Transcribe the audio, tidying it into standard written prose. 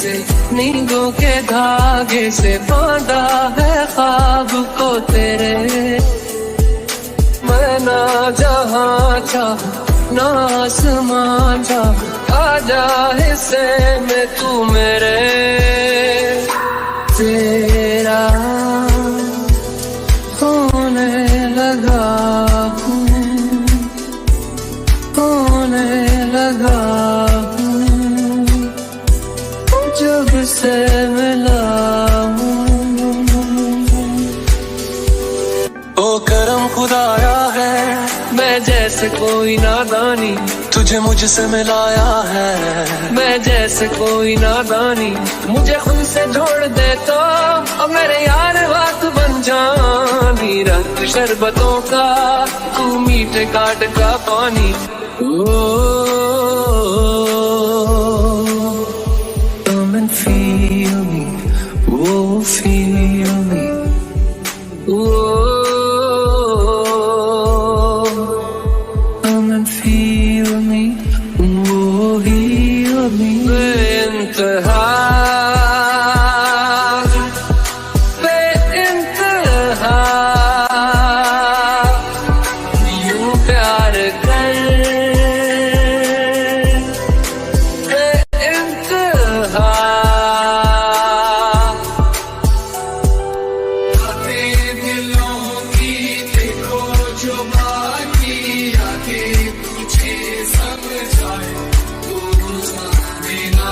से नींदों के धागे से बांधा है ख्वाब को तेरे। मैं ना जहाँ चाह ना आसमां चाह, आजा हिस्से में तू मेरे। तेरा होने लगा हूँ, होने लगा हूँ, जब से मिला हूँ। ओ करम खुदाया है, मैं जैसे कोई नादानी तुझे मुझसे मिलाया है। मैं जैसे कोई नादानी मुझे उनसे जोड़ दे तो अब मेरे यार बात बन जानी। रंग शरबतों का तू मीठे काट का पानी। Come and feel me, oh feel me, come and feel me, oh heal me। बेइंतहा बेइंतहा यूं प्यार कर, बेइंतहा दिलों की देखो जो बाकी आगे तुझे समझाए, तू जाने ना।